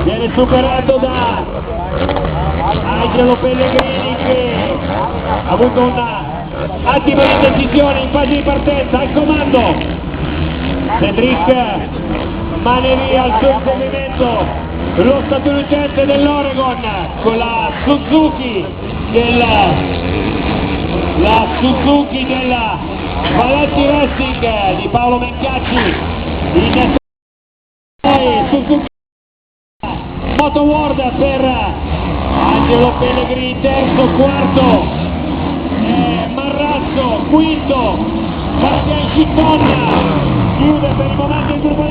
Viene superato da Angelo Pellegrini, che ha avuto un attimo di decisione in fase di partenza. Al comando Cedric Maneria, al suo inseguimento lo statunitense dell'Oregon con la Suzuki del Valenti Racing di Paolo Mencacci, in Suzuki Moto World per Angelo Pellegrini, terzo, quarto Marrazzo, quinto Bastian Cicconna, chiude per il momento il gruppo